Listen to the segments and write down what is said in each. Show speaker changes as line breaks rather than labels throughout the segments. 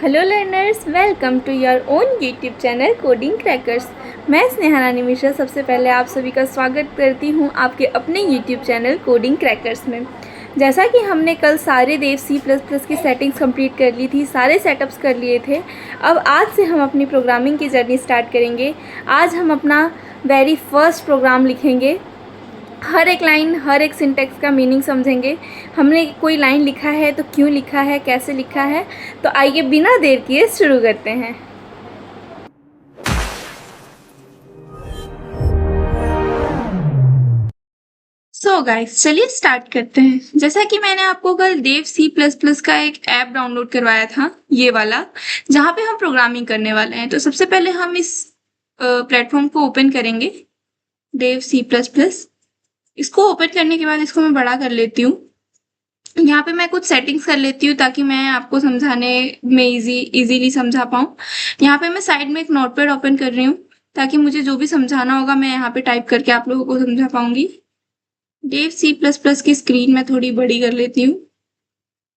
Hello learners, welcome to your own YouTube channel coding crackers. मैं स्नेहा रानी मिश्रा सबसे पहले आप सभी का स्वागत करती हूं आपके अपने यूट्यूब चैनल कोडिंग क्रैकर्स में। जैसा कि हमने कल सारे देव C++ की सेटिंग्स कंप्लीट कर ली थी, सारे सेटअप्स कर लिए थे। अब आज से हम अपनी प्रोग्रामिंग की जर्नी स्टार्ट करेंगे। आज हम अपना वेरी फर्स्ट प्रोग्राम लिखेंगे। हर एक लाइन, हर एक सिंटेक्स का मीनिंग समझेंगे। हमने कोई लाइन लिखा है तो क्यों लिखा है, कैसे लिखा है। तो आइए बिना देर किए शुरू करते हैं। सो गाइस, चलिए स्टार्ट करते हैं। जैसा कि मैंने आपको कल देव C++ का एक ऐप डाउनलोड करवाया था, ये वाला, जहाँ पे हम प्रोग्रामिंग करने वाले हैं। तो सबसे पहले हम इस प्लेटफॉर्म को ओपन करेंगे, देव C++। इसको ओपन करने के बाद इसको मैं बड़ा कर लेती हूँ। यहाँ पे मैं कुछ सेटिंग्स कर लेती हूँ ताकि मैं आपको समझाने में इजीली समझा पाऊँ। यहाँ पे मैं साइड में एक नोटपैड ओपन कर रही हूँ ताकि मुझे जो भी समझाना होगा मैं यहाँ पे टाइप करके आप लोगों को समझा पाऊंगी। देव C++ की स्क्रीन में थोड़ी बड़ी कर लेती हूँ।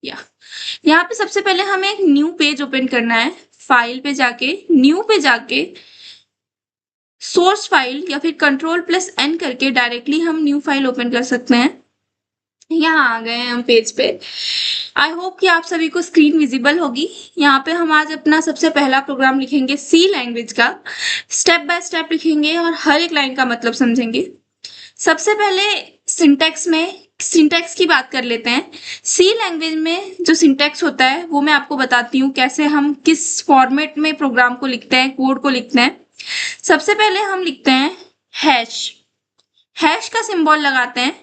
यहाँ पे सबसे पहले हमें एक न्यू पेज ओपन करना है। फाइल पे जाके, न्यू पे जाके सोर्स फाइल या फिर Ctrl+N करके डायरेक्टली हम न्यू फाइल ओपन कर सकते हैं। यहाँ आ गए हैं हम पेज पे। आई होप कि आप सभी को स्क्रीन विजिबल होगी। यहाँ पे हम आज अपना सबसे पहला प्रोग्राम लिखेंगे सी लैंग्वेज का। स्टेप बाय स्टेप लिखेंगे और हर एक लाइन का मतलब समझेंगे। सबसे पहले सिंटैक्स की बात कर लेते हैं। सी लैंग्वेज में जो सिंटैक्स होता है वो मैं आपको बताती हूँ, कैसे हम किस फॉर्मेट में प्रोग्राम को लिखते हैं, कोड को लिखते हैं। सबसे पहले हम लिखते हैं हैश का सिंबल लगाते हैं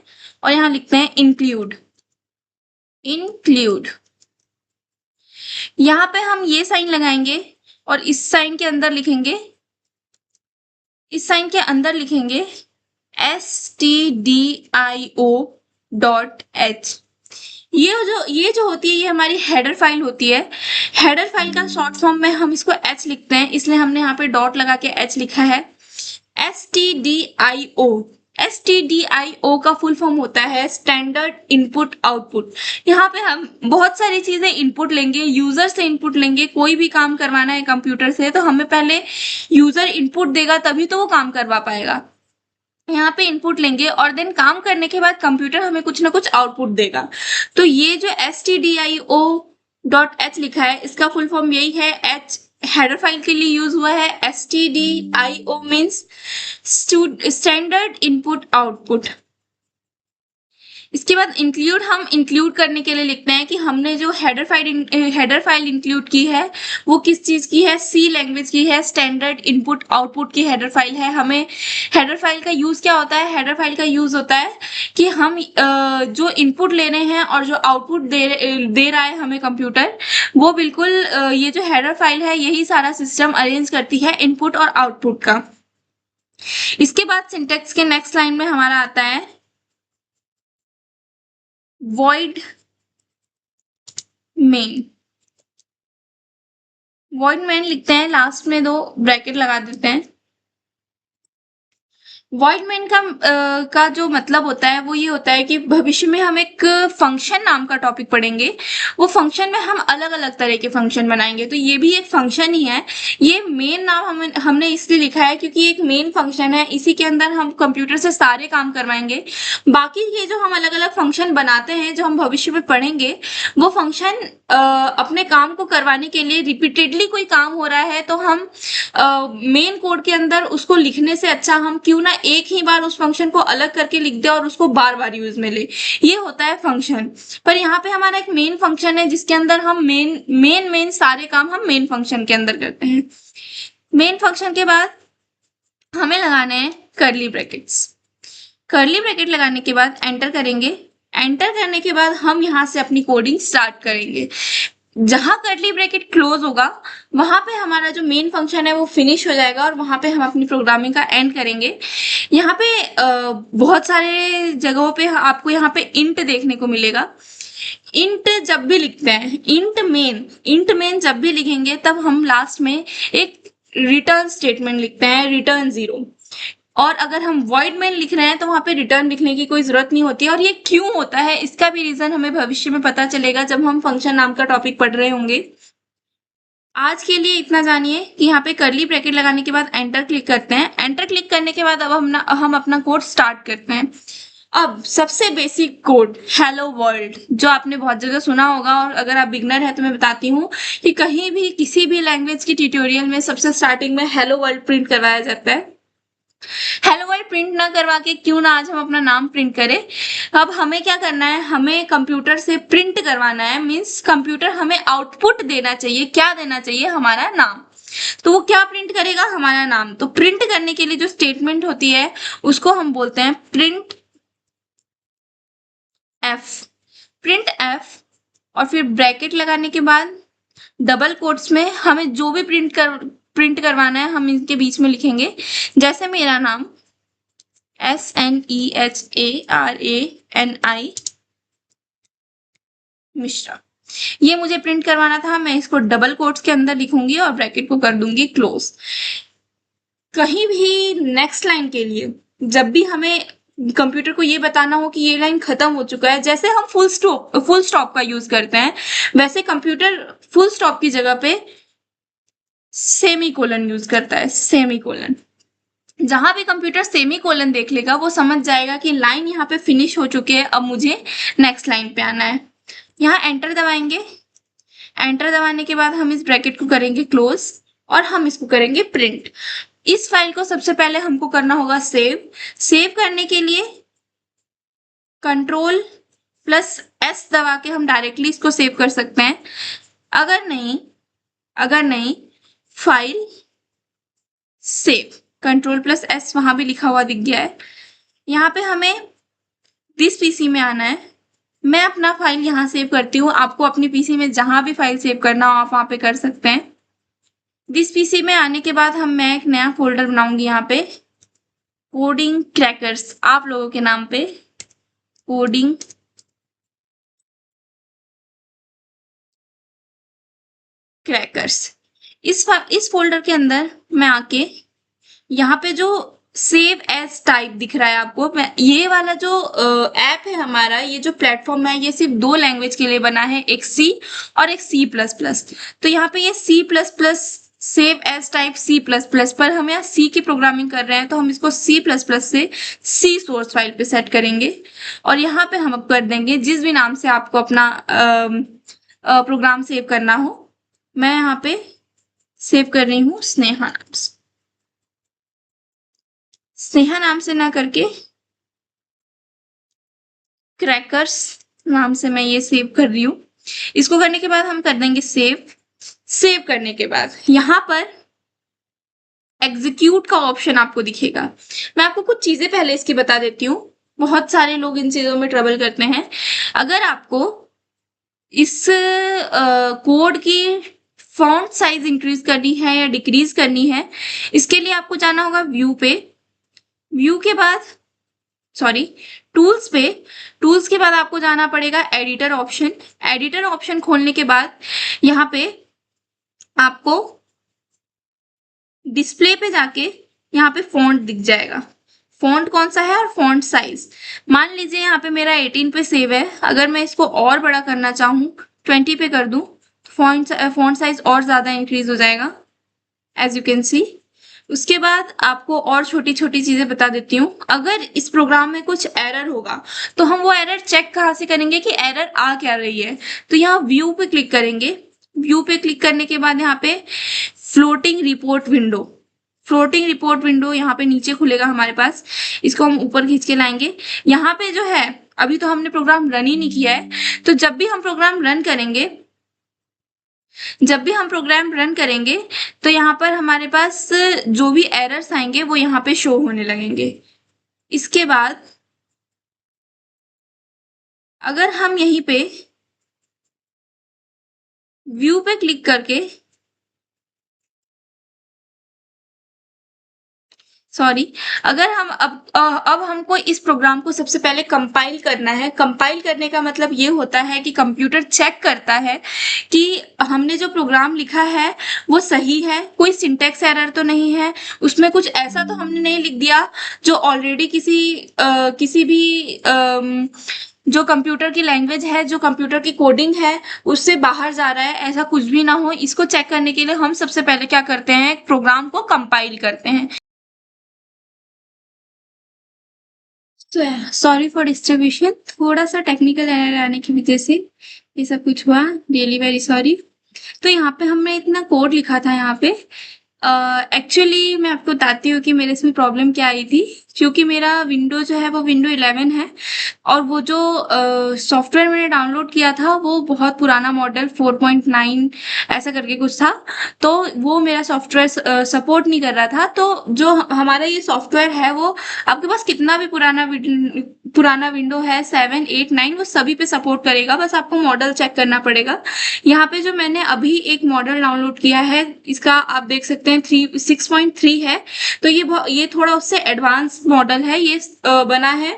और यहाँ लिखते हैं इंक्लूड। यहाँ पे हम ये साइन लगाएंगे और इस साइन के अंदर लिखेंगे stdio.h। ये जो होती है, ये हमारी हेडर फाइल होती है। हेडर फाइल का शॉर्ट फॉर्म में हम इसको h लिखते हैं, इसलिए हमने यहाँ पे डॉट लगा के h लिखा है। stdio का फुल फॉर्म होता है स्टैंडर्ड इनपुट आउटपुट। यहाँ पे हम बहुत सारी चीजें इनपुट लेंगे, यूजर से इनपुट लेंगे। कोई भी काम करवाना है कंप्यूटर से तो हमें पहले यूजर इनपुट देगा, तभी तो वो काम करवा पाएगा। यहाँ पे इनपुट लेंगे और देन काम करने के बाद कंप्यूटर हमें कुछ ना कुछ आउटपुट देगा। तो ये जो stdio.h लिखा है, इसका फुल फॉर्म यही है। h हेडर फाइल के लिए यूज हुआ है। stdio means standard input output. इसके बाद हम इंक्लूड करने के लिए लिखते हैं कि हमने जो हेडर फाइल इंक्लूड की है वो किस चीज की है, सी लैंग्वेज की है, स्टैंडर्ड इनपुट आउटपुट की हेडर फाइल है। हमें हेडर फाइल का यूज क्या होता है? हेडर फाइल का यूज होता है कि हम जो इनपुट ले रहे हैं और जो आउटपुट दे रहा है हमें कंप्यूटर, वो बिल्कुल ये जो हेडर फाइल है यही सारा सिस्टम अरेंज करती है इनपुट और आउटपुट का। इसके बाद सिंटेक्स के नेक्स्ट लाइन में हमारा आता है void main लिखते हैं, लास्ट में 2 ब्रैकेट लगा देते हैं। void main का जो मतलब होता है वो ये होता है कि भविष्य में हम एक फंक्शन नाम का टॉपिक पढ़ेंगे। वो फंक्शन में हम अलग अलग तरह के फंक्शन बनाएंगे, तो ये भी एक फंक्शन ही है। ये मेन नाम हमने इसलिए लिखा है क्योंकि एक मेन फंक्शन है, इसी के अंदर हम कंप्यूटर से सारे काम करवाएंगे। बाकी ये जो हम अलग अलग फंक्शन बनाते हैं, जो हम भविष्य में पढ़ेंगे, वो फंक्शन अपने काम को करवाने के लिए रिपीटेडली कोई काम हो रहा है तो हम मेन कोड के अंदर उसको लिखने से अच्छा हम क्यों ना एक ही बार उस फंक्शन को अलग करके लिख दे और उसको बार बार यूज में ले। ये होता है फंक्शन। पर यहाँ पे हमारा एक मेन फंक्शन है जिसके अंदर हम मेन सारे काम हम मेन फंक्शन के अंदर करते हैं। मेन फंक्शन के बाद हमें लगाने हैं कर्ली ब्रैकेट्स। कर्ली ब्रैकेट लगाने के बाद एंटर करेंगे। एंटर करने के बाद हम यहाँ से अपनी कोडिंग स्टार्ट करेंगे। जहां कर्ली ब्रैकेट क्लोज होगा वहां पे हमारा जो मेन फंक्शन है वो फिनिश हो जाएगा और वहां पे हम अपनी प्रोग्रामिंग का एंड करेंगे। यहाँ पे बहुत सारे जगहों पे आपको यहाँ पे इंट देखने को मिलेगा। इंट जब भी लिखते हैं, इंट मेन जब भी लिखेंगे तब हम लास्ट में एक रिटर्न स्टेटमेंट लिखते हैं, रिटर्न 0। और अगर हम void main लिख रहे हैं तो वहां पे रिटर्न लिखने की कोई जरूरत नहीं होती है। और ये क्यों होता है इसका भी रीजन हमें भविष्य में पता चलेगा जब हम फंक्शन नाम का टॉपिक पढ़ रहे होंगे। आज के लिए इतना जानिए कि यहाँ पे कर्ली ब्रैकेट लगाने के बाद एंटर क्लिक करते हैं। एंटर क्लिक करने के बाद अब हम अपना कोड स्टार्ट करते हैं। अब सबसे बेसिक कोड हेलो वर्ल्ड जो आपने बहुत जगह सुना होगा, और अगर आप बिगनर है तो मैं बताती हूँ कि कहीं भी किसी भी लैंग्वेज की ट्यूटोरियल में सबसे स्टार्टिंग में हेलो वर्ल्ड प्रिंट करवाया जाता है। हेलो वर्ल्ड प्रिंट ना करवा के क्यों ना आज हम अपना नाम प्रिंट करें। अब हमें क्या करना है, हमें कंप्यूटर से प्रिंट करवाना है, मीन्स कंप्यूटर हमें आउटपुट देना चाहिए। क्या देना चाहिए, हमारा नाम। तो वो क्या प्रिंट करेगा, हमारा नाम। तो प्रिंट करने के लिए जो स्टेटमेंट होती है उसको हम बोलते हैं प्रिंट एफ। प्रिंट एफ, और फिर ब्रैकेट लगाने के बाद डबल कोट्स में हमें जो भी प्रिंट करवाना है हम इनके बीच में लिखेंगे। जैसे मेरा नाम SNEHARANI मिश्रा, ये मुझे प्रिंट करवाना था। मैं इसको डबल कोट्स के अंदर लिखूंगी और ब्रैकेट को कर दूंगी क्लोज। कहीं भी नेक्स्ट लाइन के लिए जब भी हमें कंप्यूटर को ये बताना हो कि ये लाइन खत्म हो चुका है, जैसे हम फुल स्टॉप का यूज करते हैं, वैसे कंप्यूटर फुल स्टॉप की जगह पे सेमी कोलन यूज करता है। सेमी कोलन, जहां भी कंप्यूटर सेमी कोलन देख लेगा वो समझ जाएगा कि लाइन यहाँ पे फिनिश हो चुकी है, अब मुझे नेक्स्ट लाइन पे आना है। यहाँ एंटर दबाएंगे। एंटर दबाने के बाद हम इस ब्रैकेट को करेंगे क्लोज और हम इसको करेंगे प्रिंट। इस फाइल को सबसे पहले हमको करना होगा सेव। सेव करने के लिए Ctrl+S दबा के हम डायरेक्टली इसको सेव कर सकते हैं। अगर नहीं फाइल सेव, Ctrl+S वहां भी लिखा हुआ दिख गया है। यहाँ पे हमें दिस पीसी में आना है। मैं अपना फाइल यहाँ सेव करती हूँ, आपको अपनी पीसी में जहां भी फाइल सेव करना हो आप वहां पे कर सकते हैं। दिस पीसी में आने के बाद मैं एक नया फोल्डर बनाऊंगी यहाँ पे, कोडिंग क्रैकर्स, आप लोगों के नाम पे कोडिंग क्रैकर्स। इस फोल्डर के अंदर मैं आके यहाँ पे जो सेव एज टाइप दिख रहा है आपको, ये वाला जो ऐप है हमारा, ये जो प्लेटफॉर्म है, ये सिर्फ दो लैंग्वेज के लिए बना है, एक सी और एक C++। तो यहाँ पे ये C++ save as type C++, पर हम यहाँ सी की प्रोग्रामिंग कर रहे हैं तो हम इसको C++ से सी सोर्स फाइल पे सेट करेंगे और यहाँ पे हम कर देंगे जिस भी नाम से आपको अपना प्रोग्राम सेव करना हो। मैं यहाँ पे सेव कर रही हूँ स्नेहा नाम से। स्नेहा नाम से ना करके क्रैकर्स नाम से मैं ये सेव कर रही हूँ। इसको करने के बाद हम कर देंगे सेव। सेव करने के बाद यहाँ पर एग्जीक्यूट का ऑप्शन आपको दिखेगा। मैं आपको कुछ चीजें पहले इसकी बता देती हूँ, बहुत सारे लोग इन चीजों में ट्रबल करते हैं। अगर आपको इस कोड की फॉन्ट साइज इंक्रीज करनी है या डिक्रीज करनी है, इसके लिए आपको जाना होगा व्यू पे। व्यू के बाद टूल्स पे। टूल्स के बाद आपको जाना पड़ेगा एडिटर ऑप्शन। एडिटर ऑप्शन खोलने के बाद यहाँ पे आपको डिस्प्ले पे जाके यहाँ पे फॉन्ट दिख जाएगा, फॉन्ट कौन सा है और फॉन्ट साइज। मान लीजिए यहाँ पे मेरा 18 पे सेव है, अगर मैं इसको और बड़ा करना चाहूँ 20 पे कर दूं तो फॉन्ट साइज और ज्यादा इंक्रीज हो जाएगा, एज यू कैन सी। उसके बाद आपको और छोटी छोटी चीजें बता देती हूँ। अगर इस प्रोग्राम में कुछ एरर होगा तो हम वो एरर चेक कहाँ से करेंगे कि एरर आ क्या रही है। तो यहाँ व्यू पे क्लिक करेंगे। व्यू पे क्लिक करने के बाद यहाँ पे फ्लोटिंग रिपोर्ट विंडो यहाँ पे नीचे खुलेगा हमारे पास। इसको हम ऊपर खींच के लाएंगे। यहाँ पे जो है, अभी तो हमने प्रोग्राम रन ही नहीं किया है, तो जब भी हम प्रोग्राम रन करेंगे तो यहाँ पर हमारे पास जो भी एरर्स आएंगे वो यहाँ पे शो होने लगेंगे। इसके बाद अगर हम यहीं पे व्यू पे क्लिक करके अगर हम अब हमको इस प्रोग्राम को सबसे पहले कंपाइल करना है। कंपाइल करने का मतलब ये होता है कि कंप्यूटर चेक करता है कि हमने जो प्रोग्राम लिखा है वो सही है, कोई सिंटैक्स एरर तो नहीं है, उसमें कुछ ऐसा तो हमने नहीं लिख दिया जो ऑलरेडी किसी भी जो कंप्यूटर की लैंग्वेज है, जो कंप्यूटर की कोडिंग है, उससे बाहर जा रहा है, ऐसा कुछ भी ना हो, इसको चेक करने के लिए हम सबसे पहले क्या करते हैं, एक प्रोग्राम को कंपाइल करते हैं। तो सॉरी फॉर डिस्ट्रीब्यूशन, थोड़ा सा टेक्निकल एरर आने की वजह से ये सब कुछ हुआ, रियली वेरी सॉरी। तो यहाँ पे हमने इतना कोड लिखा था यहाँ पे। एक्चुअली मैं आपको बताती हूँ कि मेरे इसमें प्रॉब्लम क्या आई थी, क्योंकि मेरा विंडो जो है वो विंडो 11 है, और वो जो सॉफ्टवेयर मैंने डाउनलोड किया था वो बहुत पुराना मॉडल 4.9 ऐसा करके कुछ था, तो वो मेरा सॉफ्टवेयर सपोर्ट नहीं कर रहा था। तो जो हमारा ये सॉफ्टवेयर है वो आपके पास कितना भी पुराना विंडो है 7, 8, 9 वो सभी पे सपोर्ट करेगा, बस आपको मॉडल चेक करना पड़ेगा। यहाँ पे जो मैंने अभी एक मॉडल डाउनलोड किया है, इसका आप देख सकते हैं 6.3 है, तो ये थोड़ा उससे एडवांस मॉडल है। ये बना है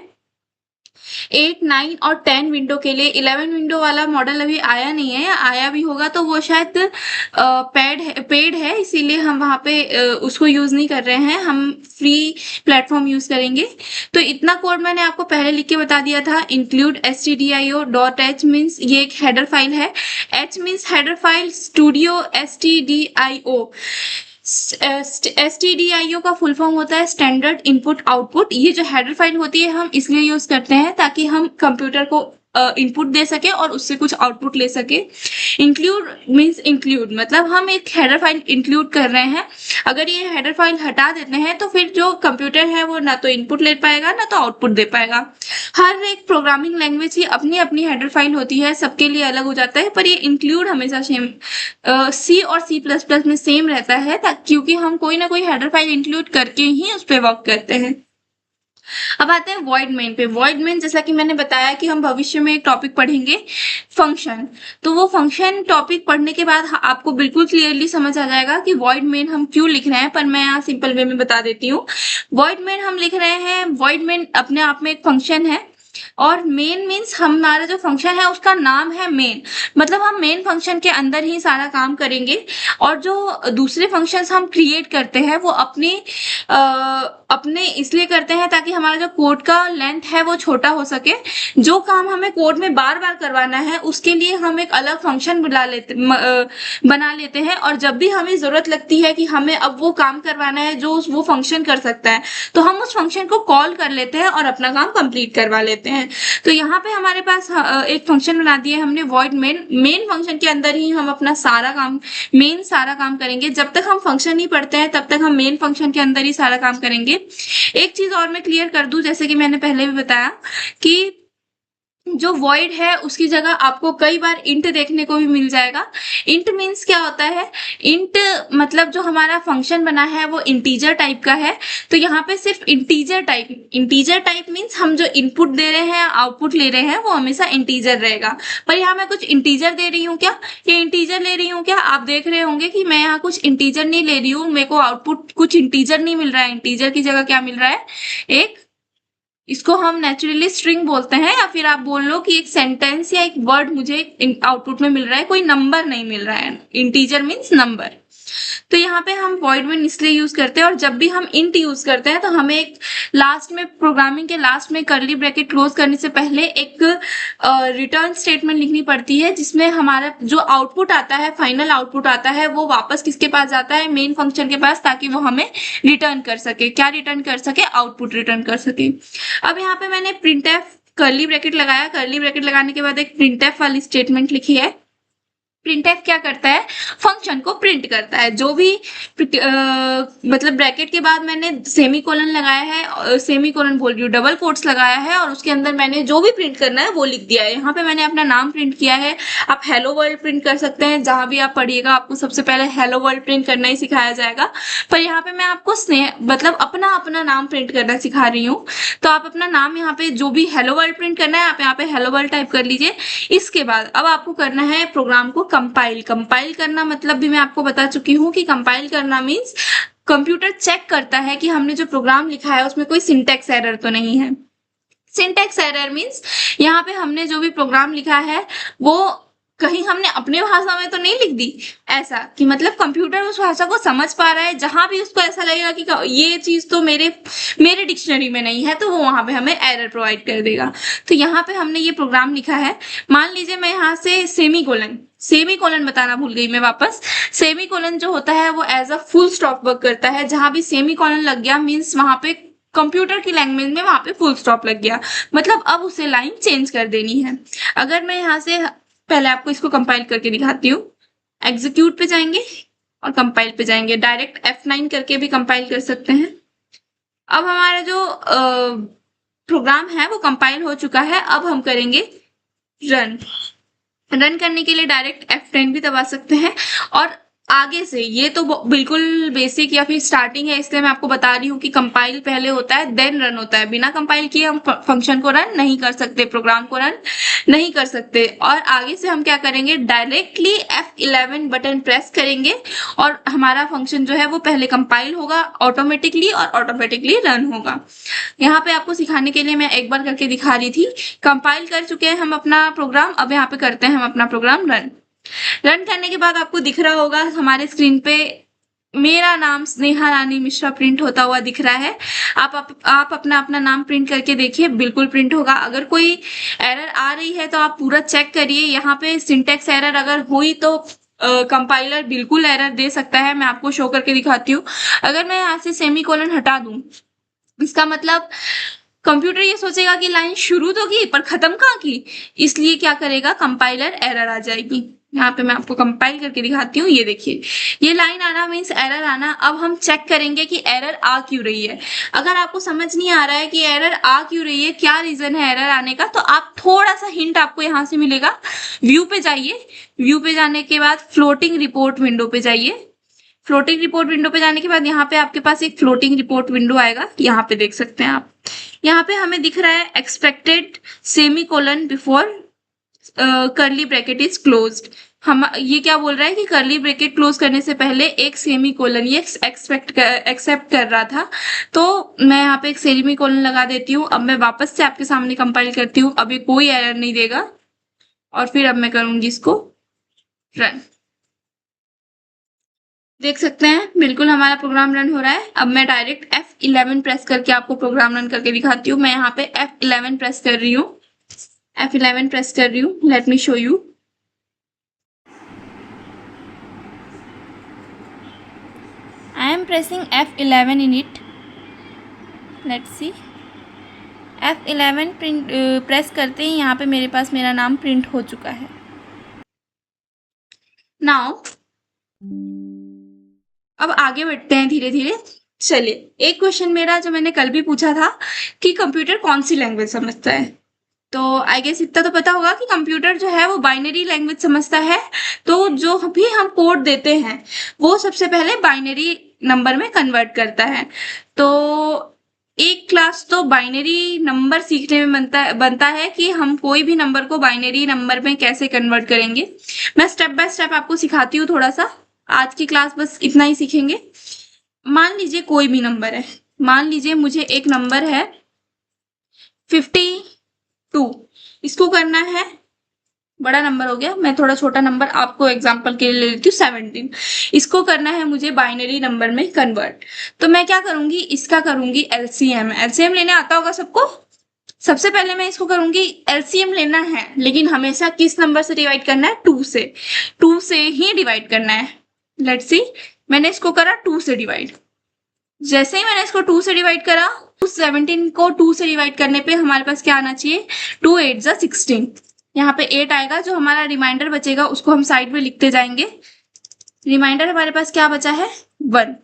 8, 9 और 10 विंडो के लिए। 11 विंडो वाला मॉडल अभी आया नहीं है, आया भी होगा तो वो शायद पेड है, इसीलिए हम वहाँ पे उसको यूज नहीं कर रहे हैं, हम फ्री प्लेटफॉर्म यूज करेंगे। तो इतना कोड मैंने आपको पहले लिख के बता दिया था। इंक्लूड stdio.h मीन्स ये एक हेडर फाइल है, h means header file, studio stdio। stdio का फुल फॉर्म होता है स्टैंडर्ड इनपुट आउटपुट। ये जो हेडर फाइल होती है हम इसलिए यूज करते हैं ताकि हम कंप्यूटर को इनपुट दे सके और उससे कुछ आउटपुट ले सके। इंक्लूड मीन्स इंक्लूड मतलब हम एक हेडर फाइल इंक्लूड कर रहे हैं। अगर ये हेडर फाइल हटा देते हैं तो फिर जो कंप्यूटर है वो ना तो इनपुट ले पाएगा ना तो आउटपुट दे पाएगा। हर एक प्रोग्रामिंग लैंग्वेज की अपनी अपनी हेडर फाइल होती है, सबके लिए अलग हो जाता है, पर ये इंक्लूड हमेशा सेम सी और C++ में सेम रहता है, क्योंकि हम कोई ना कोई हेडर फाइल इंक्लूड करके ही उस पर वर्क करते हैं। अब आते हैं वॉइड मेन पे। वॉइड मेन जैसा कि मैंने बताया कि हम भविष्य में एक टॉपिक पढ़ेंगे फंक्शन, तो वो फंक्शन टॉपिक पढ़ने के बाद आपको बिल्कुल क्लियरली समझ आ जाएगा कि वॉइड मेन हम क्यों लिख रहे हैं, पर मैं यहाँ सिंपल वे में बता देती हूँ। वॉइड मेन हम लिख रहे हैं, वॉइड मेन अपने आप में एक फंक्शन है, और मेन मीन्स हमारा जो फंक्शन है उसका नाम है मेन, मतलब हम मेन फंक्शन के अंदर ही सारा काम करेंगे, और जो दूसरे फंक्शंस हम क्रिएट करते हैं वो अपने इसलिए करते हैं ताकि हमारा जो कोड का लेंथ है वो छोटा हो सके। जो काम हमें कोड में बार बार करवाना है उसके लिए हम एक अलग फंक्शन बना लेते हैं, और जब भी हमें जरूरत लगती है कि हमें अब वो काम करवाना है जो वो फंक्शन कर सकता है, तो हम उस फंक्शन को कॉल कर लेते हैं और अपना काम कंप्लीट करवा लेते हैं। तो यहाँ पे हमारे पास एक फंक्शन बना दिया है हमने वॉइड मेन। मेन फंक्शन के अंदर ही हम अपना सारा काम करेंगे। जब तक हम फंक्शन नहीं पढ़ते हैं तब तक हम मेन फंक्शन के अंदर ही सारा काम करेंगे। एक चीज और मैं क्लियर कर दूं, जैसे कि मैंने पहले भी बताया कि जो वॉइड है उसकी जगह आपको कई बार इंट देखने को भी मिल जाएगा। इंट मीन्स क्या होता है, इंट मतलब जो हमारा फंक्शन बना है वो इंटीजर टाइप का है, तो यहाँ पे सिर्फ इंटीजर टाइप मीन्स हम जो इनपुट दे रहे हैं आउटपुट ले रहे हैं वो हमेशा इंटीजर रहेगा। पर यहाँ मैं कुछ इंटीजर दे रही हूँ क्या, ये इंटीजर ले रही हूँ क्या, आप देख रहे होंगे कि मैं यहाँ कुछ इंटीजर नहीं ले रही हूँ, मेरे को आउटपुट कुछ इंटीजर नहीं मिल रहा है। इंटीजर की जगह क्या मिल रहा है, एक, इसको हम नेचुरली स्ट्रिंग बोलते हैं, या फिर आप बोल लो कि एक सेंटेंस या एक वर्ड मुझे आउटपुट में मिल रहा है, कोई नंबर नहीं मिल रहा है। Integer means number. तो यहाँ पे हम वॉइड मेन इसलिए यूज करते हैं, और जब भी हम इंट यूज करते हैं तो हमें एक लास्ट में, प्रोग्रामिंग के लास्ट में कर्ली ब्रैकेट क्लोज करने से पहले एक रिटर्न स्टेटमेंट लिखनी पड़ती है, जिसमें हमारा जो आउटपुट आता है, फाइनल आउटपुट आता है, वो वापस किसके पास जाता है, मेन फंक्शन के पास, ताकि वो हमें रिटर्न कर सके। क्या रिटर्न कर सके, आउटपुट रिटर्न कर सके। अब यहाँ पे मैंने प्रिंटफ कर्ली ब्रैकेट लगाया, कर्ली ब्रैकेट लगाने के बाद एक प्रिंटफ वाली स्टेटमेंट लिखी है। प्रिंटफ क्या करता है, फंक्शन को प्रिंट करता है। जो भी मतलब ब्रैकेट के बाद मैंने सेमीकोलन लगाया है, सेमीकोलन बोल रही हूँ, डबल कोट्स लगाया है, और उसके अंदर मैंने जो भी प्रिंट करना है वो लिख दिया है। यहाँ पे मैंने अपना नाम प्रिंट किया है। आप हेलो वर्ल्ड प्रिंट कर सकते हैं, जहां भी आप पढ़िएगा आपको सबसे पहले हेलो वर्ल्ड प्रिंट करना ही सिखाया जाएगा, पर यहाँ पे मैं आपको मतलब अपना नाम प्रिंट करना सिखा रही हूँ। तो आप अपना नाम यहाँ पे जो भी हेलो वर्ल्ड प्रिंट करना है आप यहाँ पे हेलो वर्ल्ड टाइप कर लीजिए। इसके बाद अब आपको करना है प्रोग्राम को कंपाइल करना, मतलब भी मैं आपको बता चुकी हूँ कि कंपाइल करना मीन्स कंप्यूटर चेक करता है कि हमने जो प्रोग्राम लिखा है उसमें कोई सिंटैक्स एरर तो नहीं है। सिंटैक्स एरर मीन्स यहाँ पे हमने जो भी प्रोग्राम लिखा है वो कहीं हमने अपने भाषा में तो नहीं लिख दी ऐसा कि मतलब कंप्यूटर उस भाषा को समझ पा रहा है, जहां भी उसको ऐसा लगेगा कि ये चीज तो मेरे डिक्शनरी में नहीं है, तो वो वहां पे हमें एरर प्रोवाइड कर देगा। तो यहाँ पे हमने ये प्रोग्राम लिखा है। मान लीजिए मैं यहाँ से सेमी कोलन बताना भूल गई मैं वापस। सेमी कोलन जो होता है वो as a full stop work करता है। जहां भी सेमी कोलन लग गया मीन्स वहां पे कंप्यूटर की लैंग्वेज में वहां पे फुल स्टॉप लग गया, मतलब अब उसे लाइन चेंज कर देनी है। अगर मैं यहाँ से पहले आपको इसको कंपाइल करके दिखाती हूँ। एग्जीक्यूट पे जाएंगे और कंपाइल पे जाएंगे। डायरेक्ट F9 करके भी कंपाइल कर सकते हैं। अब हमारा जो प्रोग्राम है वो कंपाइल हो चुका है। अब हम करेंगे रन करने के लिए डायरेक्ट F10 भी दबा सकते हैं। और आगे से ये तो बिल्कुल बेसिक या फिर स्टार्टिंग है, इसलिए मैं आपको बता रही हूँ कि कंपाइल पहले होता है देन रन होता है। बिना कंपाइल किए हम फंक्शन को रन नहीं कर सकते, प्रोग्राम को रन नहीं कर सकते। और आगे से हम क्या करेंगे, डायरेक्टली F11 बटन प्रेस करेंगे और हमारा फंक्शन जो है वो पहले कंपाइल होगा ऑटोमेटिकली और ऑटोमेटिकली रन होगा। यहाँ पे आपको सिखाने के लिए मैं एक बार करके दिखा रही थी। कंपाइल कर चुके हैं हम अपना प्रोग्राम। अब यहाँ पे करते हैं हम अपना प्रोग्राम रन करने के बाद आपको दिख रहा होगा हमारे स्क्रीन पे मेरा नाम स्नेहा रानी मिश्रा प्रिंट होता हुआ दिख रहा है। आप अपना नाम प्रिंट करके देखिए, बिल्कुल प्रिंट होगा। अगर कोई एरर आ रही है तो आप पूरा चेक करिए। यहाँ पे सिंटेक्स एरर अगर हुई तो कंपाइलर बिल्कुल एरर दे सकता है। मैं आपको शो करके दिखाती हूँ। अगर मैं यहाँ से सेमी कोलन हटा दूं, इसका मतलब कंप्यूटर ये सोचेगा कि लाइन शुरू तो की पर खत्म कहाँ की, इसलिए क्या करेगा, कंपाइलर एरर आ जाएगी। यहाँ पे मैं आपको कंपाइल करके दिखाती हूँ। ये देखिए, ये लाइन आना मीन्स एरर आना। अब हम चेक करेंगे कि एरर आ क्यों रही है। अगर आपको समझ नहीं आ रहा है कि एरर आ क्यों रही है, क्या रीजन है एरर आने का, तो आप थोड़ा सा हिंट आपको यहाँ से मिलेगा। व्यू पे जाइए, व्यू पे जाने के बाद फ्लोटिंग रिपोर्ट विंडो पे जाइए। फ्लोटिंग रिपोर्ट विंडो पे जाने के बाद यहाँ पे आपके पास एक फ्लोटिंग रिपोर्ट विंडो आएगा। यहाँ पे देख सकते हैं आप, यहाँ पे हमें दिख रहा है एक्सपेक्टेड सेमी कोलन बिफोर करली ब्रैकेट इज क्लोज्ड। हम ये क्या बोल रहा है कि करली ब्रैकेट क्लोज करने से पहले एक सेमी कोलन ये एक्सेप्ट कर रहा था। तो मैं यहाँ पे एक सेमी कोलन लगा देती हूँ। अब मैं वापस से आपके सामने कंपाइल करती हूँ। अभी कोई एरर नहीं देगा और फिर अब मैं करूंगी इसको रन। देख सकते हैं बिल्कुल हमारा प्रोग्राम रन हो रहा है। अब मैं डायरेक्ट F11 प्रेस करके आपको प्रोग्राम रन करके दिखाती हूँ। मैं यहाँ पे F11 प्रेस कर रही हूँ, F11 प्रेस कर रही हूँ। Let me show you. I am pressing F11 in it. Let's see, F11 print press करते ही यहाँ पे मेरे पास मेरा नाम प्रिंट हो चुका है। नाउ अब आगे बढ़ते हैं धीरे धीरे। चलिए, एक क्वेश्चन मेरा जो मैंने कल भी पूछा था कि कंप्यूटर कौन सी लैंग्वेज समझता है, तो आई गेस इतना तो पता होगा कि कंप्यूटर जो है वो बाइनरी लैंग्वेज समझता है। तो जो भी हम कोड देते हैं वो सबसे पहले बाइनरी नंबर में कन्वर्ट करता है। तो एक क्लास तो बाइनरी नंबर सीखने में बनता है कि हम कोई भी नंबर को बाइनरी नंबर में कैसे कन्वर्ट करेंगे। मैं स्टेप बाय स्टेप आपको सिखाती हूँ थोड़ा सा। आज की क्लास बस इतना ही सीखेंगे। मान लीजिए कोई भी नंबर है, मान लीजिए मुझे एक नंबर है 52, इसको करना है, बड़ा नंबर हो गया, मैं थोड़ा छोटा नंबर आपको एग्जांपल के लिए ले लेती हूँ 17। इसको करना है मुझे बाइनरी नंबर में कन्वर्ट। तो मैं क्या करूंगी, इसका करूंगी एलसीएम। एलसीएम लेने आता होगा सबको। सबसे पहले मैं इसको करूंगी, एलसीएम लेना है लेकिन हमेशा किस नंबर से डिवाइड करना है, 2 से। 2 से ही डिवाइड करना है। लेट्स सी, मैंने इसको करा 2 से डिवाइड। जैसे ही मैंने इसको 2 से डिवाइड करा, 17 को 2 से डिवाइड करने पे हमारे पास क्या आना चाहिए, 2 8 जा 16। यहाँ पे 8 आएगा। जो हमारा रिमाइंडर बचेगा उसको हम साइड में लिखते जाएंगे। रिमाइंडर हमारे पास क्या बचा है, 1।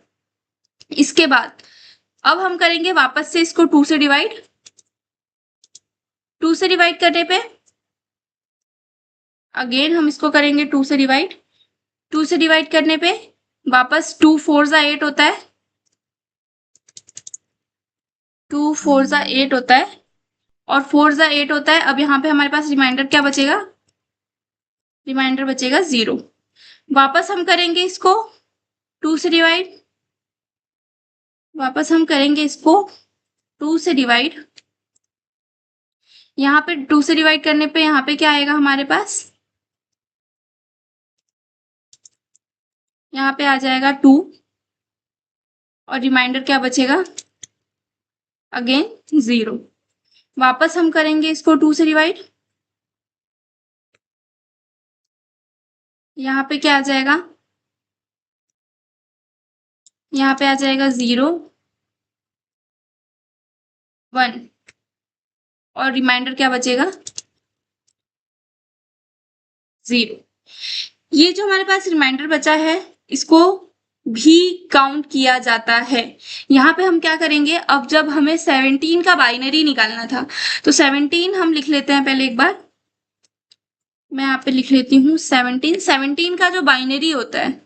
इसके बाद अब हम करेंगे वापस से इसको 2 से डिवाइड। 2 से डिवाइड करने पे अगेन हम इसको करेंगे 2 से डिवाइड। 2 से डिवाइड करने पे वापस 2 4 जा 8 होता है, 2 4 जा 8 होता है और 4 जा 8 होता है। अब यहाँ पे हमारे पास रिमाइंडर क्या बचेगा, रिमाइंडर बचेगा 0। वापस हम करेंगे इसको 2 से डिवाइड, वापस हम करेंगे इसको 2 से डिवाइड। यहाँ पे 2 से डिवाइड करने पे यहाँ पे क्या आएगा हमारे पास, यहाँ पे आ जाएगा 2 और रिमाइंडर क्या बचेगा, अगेन 0। वापस हम करेंगे इसको 2 से डिवाइड, यहाँ पे क्या आ जाएगा, यहाँ पे आ जाएगा 0 1 और रिमाइंडर क्या बचेगा, 0। ये जो हमारे पास रिमाइंडर बचा है इसको भी काउंट किया जाता है। यहाँ पे हम क्या करेंगे, अब जब हमें 17 का बाइनरी निकालना था तो 17 हम लिख लेते हैं पहले एक बार। मैं यहाँ पे लिख लेती हूँ 17 का जो बाइनरी होता है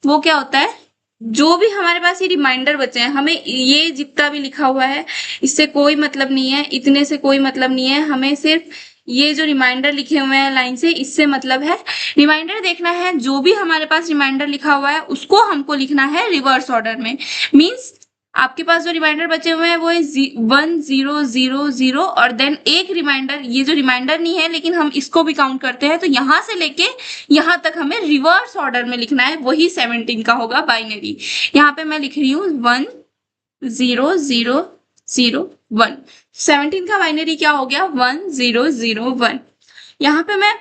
वो क्या होता है, जो भी हमारे पास ये रिमाइंडर बचे हैं, हमें ये जितना भी लिखा हुआ है इससे कोई मतलब नहीं है, इतने से कोई मतलब नहीं है, हमें सिर्फ ये जो रिमाइंडर लिखे हुए हैं लाइन से इससे मतलब है। रिमाइंडर देखना है, जो भी हमारे पास रिमाइंडर लिखा हुआ है उसको हमको लिखना है रिवर्स ऑर्डर में। मीन्स आपके पास जो रिमाइंडर बचे हुए हैं वो है 1 0 0 0 और देन एक रिमाइंडर, ये जो रिमाइंडर नहीं है लेकिन हम इसको भी काउंट करते हैं, तो यहाँ से लेके यहाँ तक हमें रिवर्स ऑर्डर में लिखना है, वही 17 का होगा बाइनरी। यहाँ पे मैं लिख रही हूँ 1 0 0 0 1। 17 का बाइनरी क्या हो गया, 1 0 0 1। यहाँ पे मैं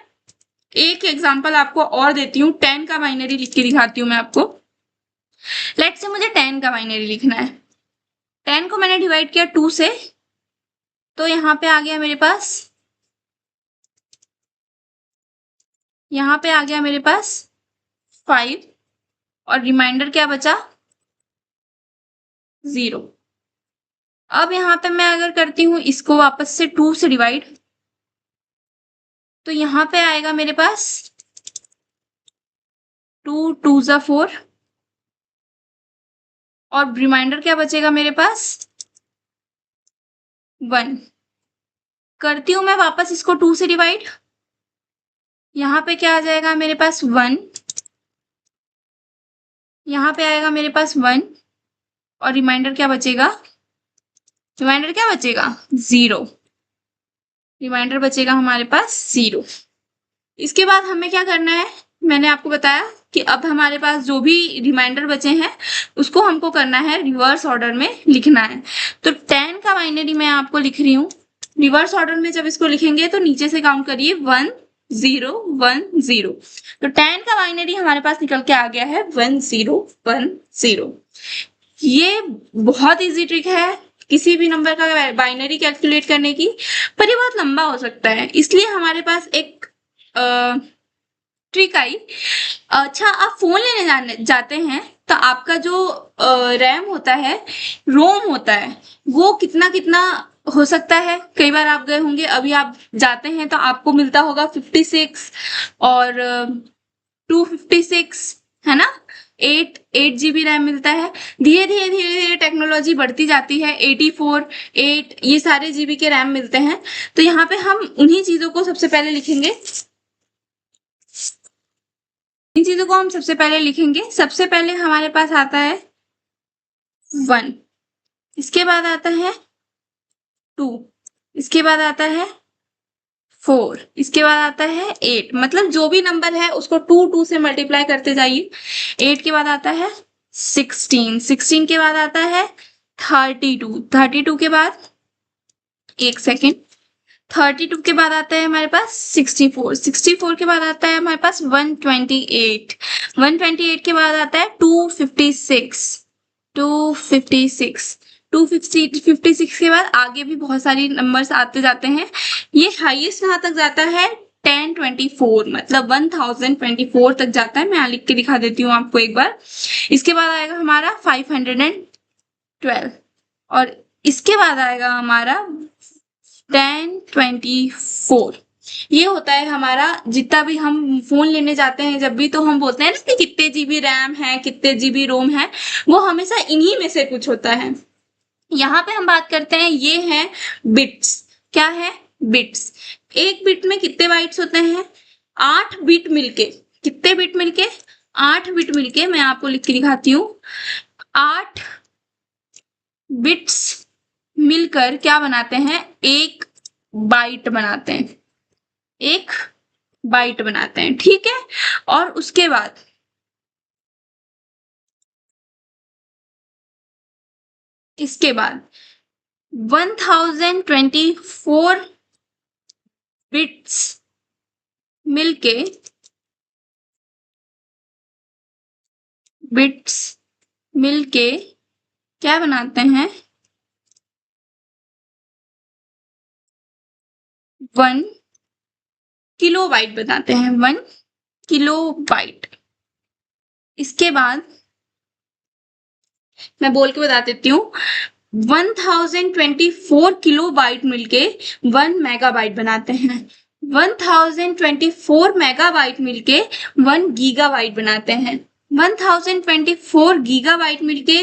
एक एग्जांपल आपको और देती हूँ, 10 का बाइनरी लिख के दिखाती हूँ मैं आपको। लेट्स से मुझे 10 का बाइनरी लिखना है। 10 को मैंने डिवाइड किया 2 से, तो यहाँ पे आ गया मेरे पास, यहाँ पे आ गया मेरे पास 5 और रिमाइंडर क्या बचा, 0। अब यहाँ पे मैं अगर करती हूँ इसको वापस से 2 से डिवाइड, तो यहाँ पे आएगा मेरे पास 2 2 जा 4 और रिमाइंडर क्या बचेगा मेरे पास, 1। करती हूँ मैं वापस इसको 2 से डिवाइड, यहाँ पे क्या आ जाएगा मेरे पास 1, यहाँ पे आएगा मेरे पास 1 और रिमाइंडर क्या बचेगा, रिमाइंडर क्या बचेगा, 0। रिमाइंडर बचेगा हमारे पास 0। इसके बाद हमें क्या करना है, मैंने आपको बताया कि अब हमारे पास जो भी रिमाइंडर बचे हैं उसको हमको करना है रिवर्स ऑर्डर में लिखना है। तो 10 का बाइनरी मैं आपको लिख रही हूँ, रिवर्स ऑर्डर में जब इसको लिखेंगे तो नीचे से काउंट करिए 1 0 1 0। तो 10 का बाइनरी हमारे पास निकल के आ गया है 1 0 1 0। ये बहुत इजी ट्रिक है किसी भी नंबर का बाइनरी कैलकुलेट करने की, पर ये बहुत लंबा हो सकता है, इसलिए हमारे पास एक ट्रिक आई। अच्छा, आप फोन लेने जाते हैं तो आपका जो रैम होता है, रोम होता है, वो कितना कितना हो सकता है। कई बार आप गए होंगे, अभी आप जाते हैं तो आपको मिलता होगा 56 और 256, है ना, 8 GB रैम मिलता है। धीरे धीरे धीरे धीरे टेक्नोलॉजी बढ़ती जाती है, 84 8 ये सारे जीबी के रैम मिलते हैं। तो यहाँ पे हम उन्हीं चीजों को सबसे पहले लिखेंगे, इन चीजों को हम सबसे पहले लिखेंगे। सबसे पहले हमारे पास आता है 1, इसके बाद आता है 2, इसके बाद आता है 4, इसके बाद आता है 8। मतलब जो भी नंबर है उसको 2 से मल्टीप्लाई करते जाइए। 8 के बाद आता है 16, 16 के बाद आता है 32, 32 के बाद, एक सेकेंड, 32 के बाद आता है हमारे पास 64, 64 के बाद आता है हमारे पास 128, 128 के बाद आता है 256, 256, 256 के बाद आगे भी बहुत सारी नंबर्स आते जाते हैं। ये हाईएस्ट कहाँ तक जाता है, 1024, मतलब 1024 तक जाता है। मैं यहाँ लिख के दिखा देती हूँ आपको एक बार। इसके बाद आएगा हमारा 512 और इसके बाद आएगा हमारा 1024। ये होता है हमारा, जितना भी हम फोन लेने जाते हैं जब भी, तो हम बोलते हैं ना कि कितने जीबी रैम है, कितने जीबी रोम है, वो हमेशा इन्हीं में से कुछ होता है। यहाँ पे हम बात करते हैं, ये है बिट्स। क्या है, बिट्स। एक बिट में कितने बाइट्स होते हैं, 8 बिट मिलके। कितने बिट मिलके, 8 बिट मिलके। मैं आपको लिख के दिखाती हूँ, 8 बिट्स मिलकर क्या बनाते हैं, एक बाइट बनाते हैं, एक बाइट बनाते हैं, ठीक है। और उसके बाद इसके बाद 1024 बिट्स मिलके क्या बनाते हैं, 1 किलोबाइट बनाते हैं, 1 किलोबाइट। इसके बाद मैं बोल के बता देती हूँ, 1024 किलोबाइट मिलके 1 मेगाबाइट बनाते हैं, 1024 मेगाबाइट मिलके 1 गीगाबाइट बनाते हैं, 1024 गीगाबाइट मिलके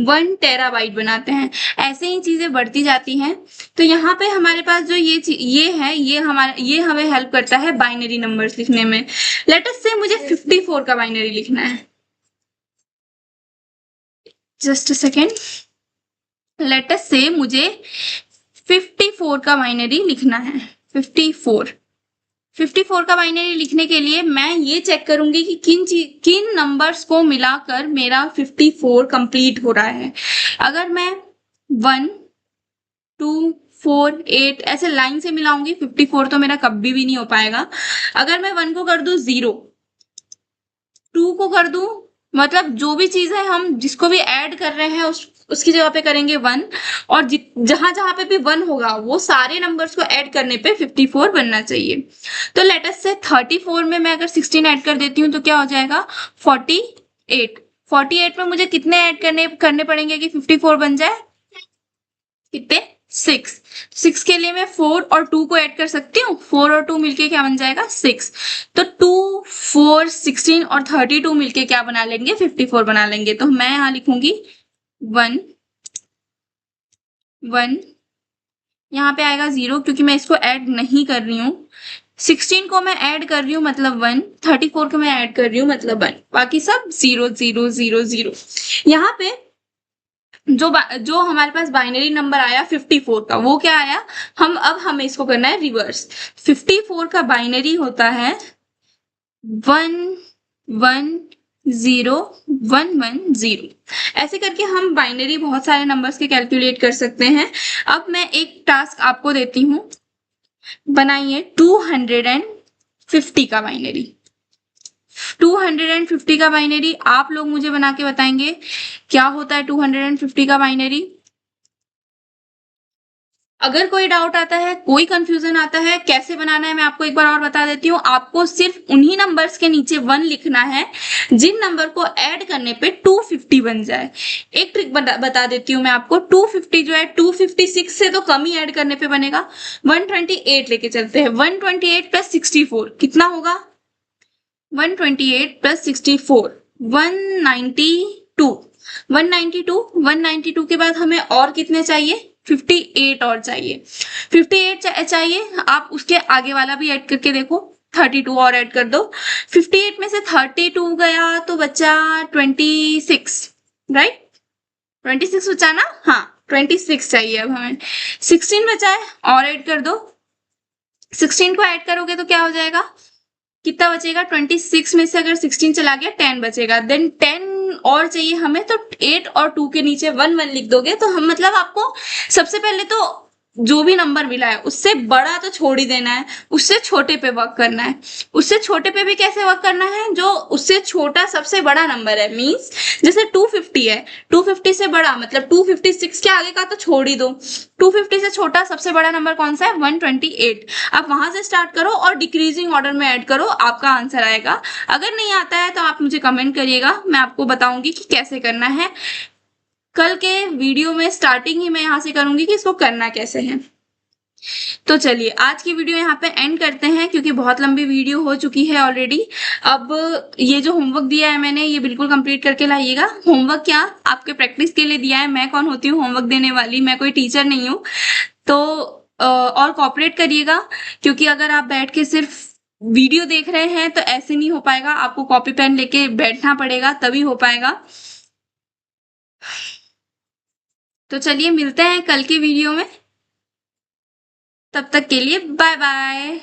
1 टेराबाइट बनाते हैं। ऐसे ही चीजें बढ़ती जाती हैं। तो यहाँ पे हमारे पास जो ये है, ये हमें हेल्प करता है बाइनरी नंबर्स लिखने में। लेट अस से मुझे 54 का बाइनरी लिखना है, just a second. Let us से मुझे 54 का बाइनरी लिखना है, 54 का बाइनरी लिखने के लिए मैं ये चेक करूंगी कि किन नंबर्स को मिलाकर मेरा 54 कंप्लीट हो रहा है। अगर मैं 1 2 4 8 ऐसे लाइन से मिलाऊंगी, 54 तो मेरा कभी भी नहीं हो पाएगा। अगर मैं 1 को कर दूं 0, 2 को कर दूं, मतलब जो भी चीज है हम जिसको भी ऐड कर रहे हैं उसकी जगह पे करेंगे 1, और जहां जहां पे भी 1 होगा वो सारे नंबर्स को ऐड करने पे 54 बनना चाहिए। तो लेट अस से 34 में मैं अगर 16 ऐड कर देती हूँ तो क्या हो जाएगा, 48। 48 में मुझे कितने ऐड करने पड़ेंगे कि 54 बन जाए, कितने, 6 के लिए मैं 4 और 2 को ऐड कर सकती हूँ, 4 और 2 मिलके क्या बन जाएगा, 6। तो 2 4 16 और 32 मिलके क्या बना लेंगे, 54 बना लेंगे। तो मैं यहाँ लिखूंगी 1 1, यहाँ पे आएगा 0 क्योंकि मैं इसको ऐड नहीं कर रही हूँ, 16 को मैं ऐड कर रही हूँ मतलब 1, 34 को मैं ऐड कर रही हूँ मतलब 1, बाकी सब 0 0 0 0। यहाँ पे जो हमारे पास बाइनरी नंबर आया 54 का, वो क्या आया, हमें इसको करना है रिवर्स। 54 का बाइनरी होता है 1 1 0 1 1 0। ऐसे करके हम बाइनरी बहुत सारे नंबर्स के कैलकुलेट कर सकते हैं। अब मैं एक टास्क आपको देती हूँ, बनाइए 250 का बाइनरी। 250 का बाइनरी आप लोग मुझे बना के बताएंगे क्या होता है 250 का बाइनरी। अगर कोई डाउट आता है, कोई कंफ्यूजन आता है कैसे बनाना है, मैं आपको एक बार और बता देती हूँ। आपको सिर्फ उन्हीं नंबर्स के नीचे 1 लिखना है जिन नंबर को ऐड करने पे 250 बन जाए। एक ट्रिक बता देती हूँ मैं आपको, 250 जो है 256 से तो कम ही ऐड करने पे बनेगा, 128 लेके चलते हैं, 128 प्लस 64 कितना होगा, 128 प्लस 64 192। 192 के बाद हमें और कितने चाहिए, 58 और चाहिए, 58 चाहिए। आप उसके आगे वाला भी ऐड करके देखो, 32 और ऐड कर दो। 58 में से 32 गया तो बचा 26, राइट, 26 बचा ना, हाँ 26 चाहिए अब हमें। 16 बचा है और ऐड कर दो, 16 को ऐड करोगे तो क्या हो जाएगा, कितना बचेगा, 26 में से अगर 16 चला गया 10 बचेगा, देन 10 और चाहिए हमें, तो 8 और 2 के नीचे 1 1 लिख दोगे तो हम मतलब आपको सबसे पहले तो जो भी नंबर मिला है उससे बड़ा तो छोड़ ही देना है, उससे छोटे पे वर्क करना है। उससे छोटे पे भी कैसे वर्क करना है, जो उससे छोटा सबसे बड़ा नंबर है, मींस जैसे 250 है, 250 से बड़ा मतलब 256 के आगे का तो छोड़ ही दो, 250 से छोटा सबसे बड़ा नंबर कौन सा है, 128। आप वहां से स्टार्ट करो और डिक्रीजिंग ऑर्डर में ऐड करो, आपका आंसर आएगा। अगर नहीं आता है तो आप मुझे कमेंट करिएगा, मैं आपको बताऊंगी कि कैसे करना है। कल के वीडियो में स्टार्टिंग ही मैं यहाँ से करूंगी कि इसको करना कैसे है। तो चलिए आज की वीडियो यहाँ पे एंड करते हैं क्योंकि बहुत लंबी वीडियो हो चुकी है ऑलरेडी। अब ये जो होमवर्क दिया है मैंने, ये बिल्कुल कंप्लीट करके लाइएगा। होमवर्क क्या, आपके प्रैक्टिस के लिए दिया है, मैं कौन होती हूँ होमवर्क देने वाली, मैं कोई टीचर नहीं हूँ। तो और कॉपरेट करिएगा, क्योंकि अगर आप बैठ के सिर्फ वीडियो देख रहे हैं तो ऐसे नहीं हो पाएगा, आपको कॉपी पेन लेके बैठना पड़ेगा तभी हो पाएगा। तो चलिए मिलते हैं कल की वीडियो में, तब तक के लिए बाय बाय।